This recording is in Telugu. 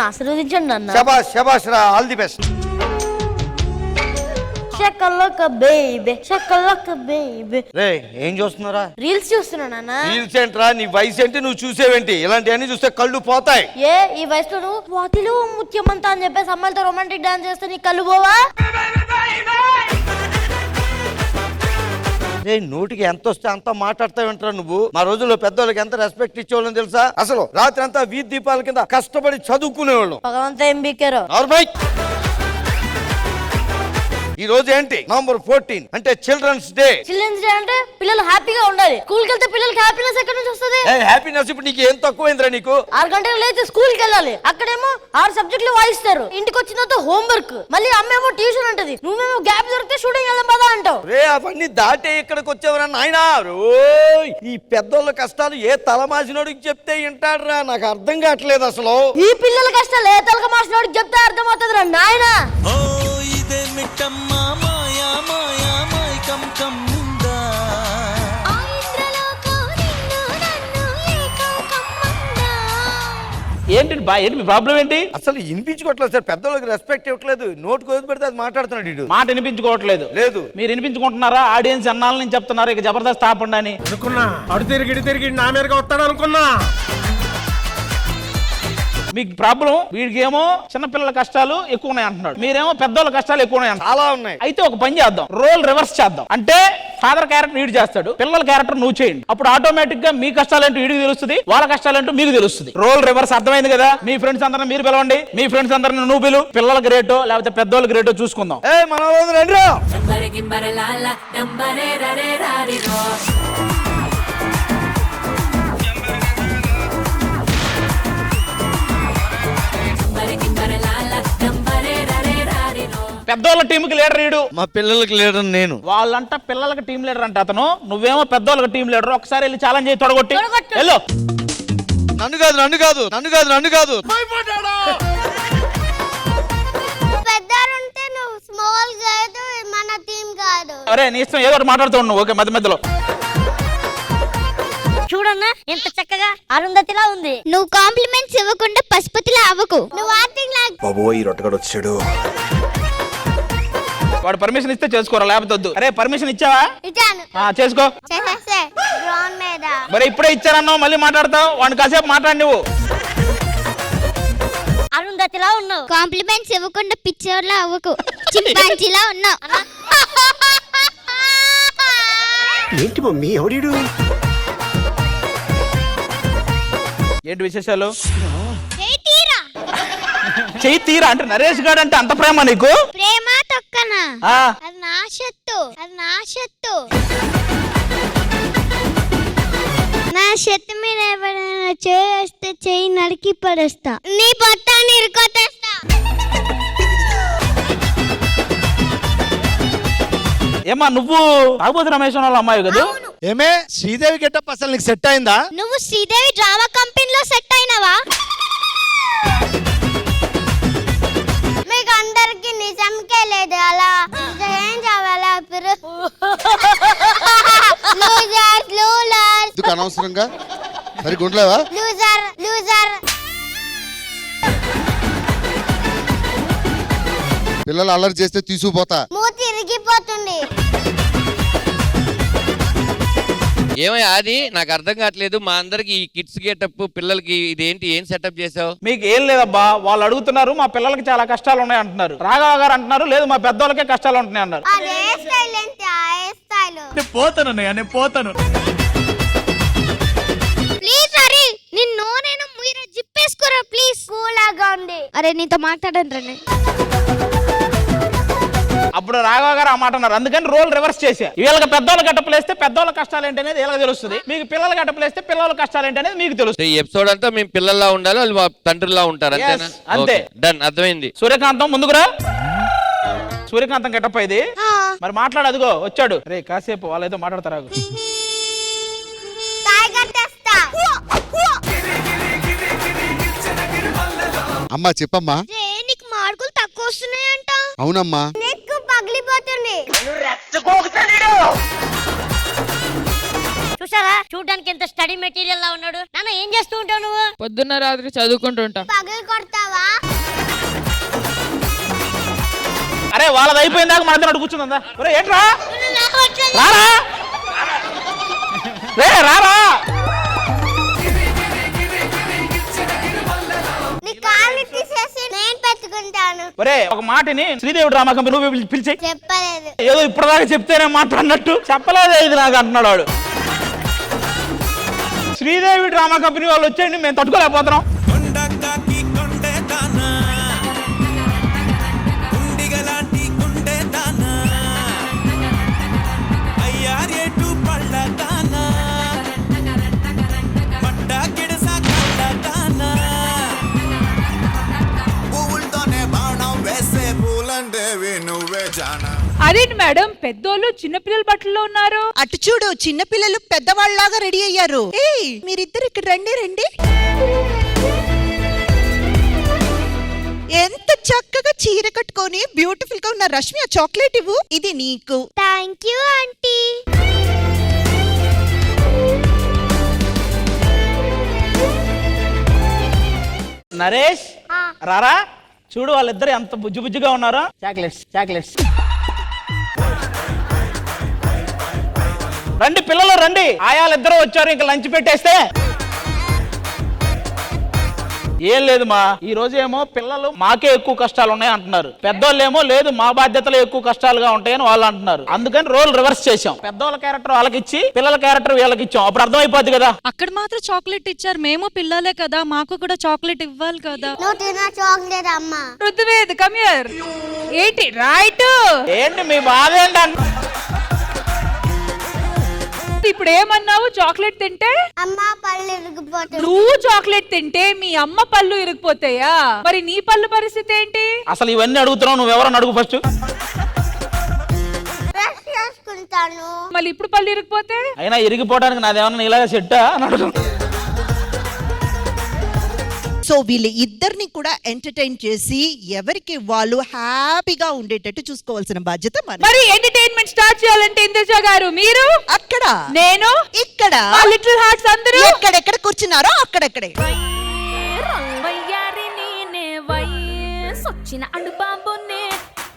నన్ను ఆశీర్వదించండి అన్న. శబాష్ శబాష్ రా, ఆల్ ది బెస్ట్. షకలక బేబీ షకలక బేబీ. రే ఏం చూస్తున్నారా? రీల్స్ చూస్తున్నాను అన్న. రీల్స్ ఏంట్రా? నీ వయసు ఏంటి? నువ్వు చూసేవేంటి? ఇలాంటివన్నీ చూస్తే కళ్ళు పోతాయి. ఈ వయసులో నువ్వు వాతిలో ముత్యమంతా అని చెప్పేసి అమ్మాయిలతో రొమాంటిక్ డాన్స్ చేస్తే నీ కళ్ళు పోవా? నోటికి ఎంత వస్తే అంత మాట్లాడతావేంట్రా నువ్వు? మా రోజుల్లో పెద్దోళ్ళకి ఎంత రెస్పెక్ట్ ఇచ్చేవాళ్ళని తెలుసా? అసలు రాత్రి అంతా వీధి దీపాల కింద కష్టపడి చదువుకునేవాళ్ళం. పగలంతా ఏం బీకారు? ఈ రోజు ఏంటి? నవంబర్ 14 అంటే చిల్డ్రన్స్ డే. చిల్డ్రన్స్ డే అంటే పిల్లలు హ్యాపీగా ఉండాలి. స్కూల్ కి వెళ్తే పిల్లలకి హ్యాపీనెస్ ఎక్కడి నుంచి వస్తుంది? హ్యాపీనెస్ ఇప్పుడు నీకు ఏం తక్కువైందిరా నీకు? 6 గంటలకు లేచి స్కూల్ కి వెళ్ళాలి. అక్కడేమో 6 సబ్జెక్టులు వాయిస్తారు. ఇంటికి వచ్చిన తర్వాత హోంవర్క్, మళ్ళీ అమ్మేమో ట్యూషన్ అంటది. నువ్వేమో గ్యాప్ దొరికితే షూటింగ్ వెళ్దాం పదా అంటావు. రే అవన్నీ దాటే ఇక్కడికి వచ్చేవరా నాయనా? ఈ పెద్దోళ్ళ కష్టాలు ఏ తలమాసినోడికి చెప్తే వింటాడురా? నాకు అర్థం కావట్లేదు అసలు. ఈ పిల్లల కష్టాలు ఏ తలక మాసినోడికి చెప్తే అర్థమవుతుంది రా నాయనా. ఏంటి బా, ఏంటి మీ ప్రాబ్లం ఏంటి? అసలు వినిపించుకోవట్లేదు సార్, పెద్దోళ్ళకి రెస్పెక్ట్ ఇవ్వట్లేదు. నోటు కోసి పెడితే అది మాట్లాడుతున్నాడు ఇడు. మాట వినిపించుకోవట్లేదు. లేదు మీరు వినిపించుకుంటున్నారా? ఆడియన్స్ అన్నాల నుంచి చెప్తున్నారు ఇక జబర్దస్త్ ఆపండి అని. అనుకున్నా అడు తిరిగి నా మీదగా వస్తాడు అనుకున్నా. మీకు ప్రాబ్లం, వీడికేమో చిన్నపిల్లల కష్టాలు ఎక్కువ ఉన్నాయి అంటున్నాడు, మీరేమో పెద్దోళ్ళ కష్టాలు ఎక్కువ ఉన్నాయి చాలా ఉన్నాయి. అయితే ఒక పని చేద్దాం, రోల్ రివర్స్ చేద్దాం. అంటే ఫాదర్ క్యారెక్టర్ వీడు చేస్తాడు, పిల్లల క్యారెక్టర్ నువ్వు చేయండి. అప్పుడు ఆటోమేటిక్ గా మీ కష్టాలేంటో వీడికి తెలుస్తుంది, వాళ్ళ కష్టాలేంటో మీకు తెలుస్తుంది. రోల్ రివర్స్ అర్థమైంది కదా? మీ ఫ్రెండ్స్ అందరిని మీరు పిలవండి, మీ ఫ్రెండ్స్ అందరిని నువ్వు పిలు. పిల్లల గ్రేటో లేకపోతే పెద్దోళ్ళ గ్రేటో చూసుకుందాం. మన రండిరా. పెద్దోళ్ళ టీంకి లీడర్ వీడు, మా పిల్లలకి లీడర్ నేను. వాళ్ళంట పిల్లలకి టీం లీడర్ అంటే అతను, నువ్వేమో పెద్దోళ్ళకి టీం లీడర్. ఒకసారి వెళ్ళి ఛాలెంజ్ చేయి, తొడగొట్టి వెళ్ళు. నన్ను కాదు నన్ను కాదు నన్ను కాదు నన్ను కాదు. పెద్దరుంటే నువ్వు స్మాల్ కాదు, మన టీం కాదు. అరే నీ ఇష్టం, ఏదో ఒకటి మాట్లాడుతూ ఉన్నావు. ఓకే, మధ్య మధ్యలో చూడన్నా ఎంత చక్కగా అరుంధతిలా ఉంది. నువ్వు కాంప్లిమెంట్స్ ఇవ్వకుండా పశుపతిలా అవ్వకు. నువ్వు యాక్టింగ్ లాగా. బాబోయ్ రొట్టగడ వచ్చాడు. వాడు పర్మిషన్ ఇస్తే చేసుకోరా, లేకపోతే వద్దు. అరే పర్మిషన్ ఇచ్చావా? ఇచ్చాను. చేసుకో. చేసేస్తే గ్రౌండ్ మీద. మరి ఇప్పుడే ఇచ్చారన్నావు, మళ్ళీ మాట్లాడతావు. వాడిని కాసేపు మాట్లాడి నువ్వు. అరుంధతిలా ఉన్నావు. కాంప్లిమెంట్స్ ఇవ్వకుండా పిచ్చోర్లా అవ్వకు. చింపాంజీలా ఉన్నావు. ఏంటి మమ్మీ ఎవడీడు? ఏంటి విశేషాలు? తీరా చెయ్యి తీరా అంటే నరేష్ గారు అంటే అంత ప్రేమ నీకు? ప్రేమ తొక్కనా? ఆ అది నా షర్టు, అది నా షర్టు. నా షర్టు మీద ఎవరైనా చేస్తే చెయ్యి నరికి పడేస్తా. నీ బొట్టాన్ని ఇరుకొట్టేస్తా. ఏమా నువ్వు తాగుబోతు రమేష్ వాళ్ళ అమ్మాయి కదా? ఏమే శ్రీదేవి గెటప్ అసలు నీకు సెట్ అయిందా? నువ్వు శ్రీదేవి డ్రామా కంపెనీలో సెట్ అయినవా? మీకు అందరికి నిజంకే లేదు, అలా ఏం చదవాలా? ఎందుకు అనవసరంగా సరిగ్గా ఉండలేవా? Loser loser. పిల్లలు అల్లరి చేస్తే తీసుకుపోతా. మూతి ఇరిగిపోతుంది. ఏమయ్య అది నాకు అర్థం కావట్లేదు. మా అందరికి ఈ కిడ్స్ గెటప్, పిల్లలకి ఇదేంటి, ఏం సెటప్ చేసావు? మీకు ఏం లేదబ్బా, వాళ్ళు అడుగుతున్నారు మా పిల్లలకి చాలా కష్టాలు ఉన్నాయి అంటున్నారు. రాఘవ గారు అంటున్నారు లేదు మా పెద్దోళ్ళకే కష్టాలు ఉంటున్నాయి అన్నారు. అదే స్టైల్ ఏంటి? ఆ స్టైల్. పోతాను నేను పోతాను. ప్లీజ్ హరి, నిన్ను నేను మీరు జిప్పేసుకోరా ప్లీజ్. కూలాగా ఉంది. అరే నీతో మాట్లాడండి రండి. అప్పుడు రాఘవ గారు ఆ మాట అన్నారు, అందుకని రోల్ రివర్స్ చేశా. వీళ్ళకి పెద్దోళ్ళ గట్టపలేస్తే పెద్దోళ్ళ కష్టాలు ఏంటి అనేది వీళ్ళకి తెలుస్తుంది, మీకు పిల్లల గట్టపలేస్తే పిల్లల కష్టాలు ఏంటి అనేది మీకు తెలుస్తుంది. ఈ ఎపిసోడ్ అంతా మేము పిల్లల్లా ఉండాలి, వాళ్ళు మా తండ్రిలా ఉంటారు, అంతేనా? అంతే. డన్, అర్థమైంది. సూర్యకాంతం ముందుకురా. సూర్యకాంతం గెటప్ ఇది. మరి మాట్లాడు, అదిగో వచ్చాడు. రే కాసేపు వాళ్ళేదో మాట్లాడతారు. అమ్మా చెప్పమ్మా. నీకు మార్కులు తక్కువ వస్తున్నాయంట. అవునమ్మా. నీకు పగిలిపోతుంది. చూసారా చూడడానికి ఎంత స్టడీ మెటీరియల్ లా ఉన్నాడు. నాన్న ఏం చేస్తూ ఉంటావు నువ్వు? పొద్దున్న రాత్రి చదువుకుంటుంటా. పగలు కొడతావా? అరే వాళ్ళది అయిపోయిన దాకా మన ఇద్దరు కూర్చుందా? ఒరే ఏంట్రా రారా రే రారా. నీ కాళ్ళు తీసేసి నేను పెట్టుకుంటాను. ఒరే ఒక మాటని శ్రీదేవి డ్రామా కంపెనీ నువ్వు పిలిచి చెప్పలేదు. ఏదో ఇప్పటిదాకా చెప్తేనే మాట్లాడినట్టు చెప్పలేదు ఇది నాకు అంటున్నాడు వాడు. శ్రీదేవి డ్రామా కంపెనీ వాళ్ళు వచ్చేయండి, మేము తట్టుకోలేకపోతున్నాం. అదేంటి మేడం పెద్దోళ్ళు చిన్నపిల్లల బట్టల్లో ఉన్నారు? అటు చూడు, చిన్నపిల్లలు పెద్దవాళ్ళలాగా రెడీ అయ్యారు. ఏయ్ మీరిద్దరు ఇక్కడ రండి రండి. ఎంత చక్కగా చీర కట్టుకొని బ్యూటిఫుల్ గా ఉన్న రష్మి, ఆ చాక్లెట్ ఇవ్వు, ఇది నీకు. Thank you aunty. నరేష్ రారా చూడు వాళ్ళిద్దరు ఎంత బుజ్జి బుజ్జిగా ఉన్నారో. Chocolates chocolates. రండి పిల్లలు రండి, ఆయాలిద్దరూ వచ్చారు, ఇంకా లంచ్ పెట్టేస్తే. ఏం లేదు మా ఈ రోజు ఏమో పిల్లలు మాకే ఎక్కువ కష్టాలు ఉన్నాయి అంటున్నారు, పెద్దోళ్ళు ఏమో లేదు మా బాధ్యతలు ఎక్కువ కష్టాలుగా ఉంటాయని వాళ్ళు అంటున్నారు. అందుకని రోల్ రివర్స్ చేశాం, పెద్దోళ్ళ క్యారెక్టర్ వాళ్ళకి ఇచ్చి పిల్లల క్యారెక్టర్ వీళ్ళకి ఇచ్చాం. అప్పుడు అర్థమైపోద్ది కదా. అక్కడ మాత్రం చాక్లెట్ ఇచ్చారు, మేము పిల్లలే కదా, మాకు కూడా చాక్లెట్ ఇవ్వాలి కదా. నువ్వు తిన్న చాక్లెట్ అమ్మా. రుతువేద్ కమ్ హియర్. ఏంటి రైట్? ఏంటి మీ బాధ ఏంటి? ఇప్పుడు ఏమన్నావు? చాక్లెట్ తింటే అమ్మ పళ్ళు ఇరిగిపోతాయి. నువ్వు చాక్లెట్ తింటే మీ అమ్మ పళ్ళు ఇరిగిపోతాయా? మరి నీ పళ్ళు పరిస్థితి ఏంటి? అసలు ఇవన్నీ అడుగుతున్నావు, నువ్వెవరని అడుగు ఫస్ట్. బ్రష్ చేసుకుంటాను. మళ్ళీ ఇప్పుడు పళ్ళు ఇరిగిపోతే? అయినా ఇరిగిపోవడానికి నాదేమన్నా ఇలాగ సెట్టా అని అడుగుతున్నా. సో వీళ్ళు ఇద్దరిని కూడా ఎంటర్టైన్ చేసి ఎవరికి వాళ్ళు హ్యాపీగా ఉండేటట్టు చూసుకోవాల్సిన బాధ్యత మనది. మరి ఎంటర్టైన్మెంట్ స్టార్ట్ చేయాలంటే ఇంద్రజ గారు మీరు అక్కడ, నేను ఇక్కడ, లిటిల్ హార్ట్స్ అందరూ ఎక్కడెక్కడ కూర్చున్నారో అక్కడెక్కడే. వయ్యారి నేనే వయసొచ్చిన అడు బాబు నే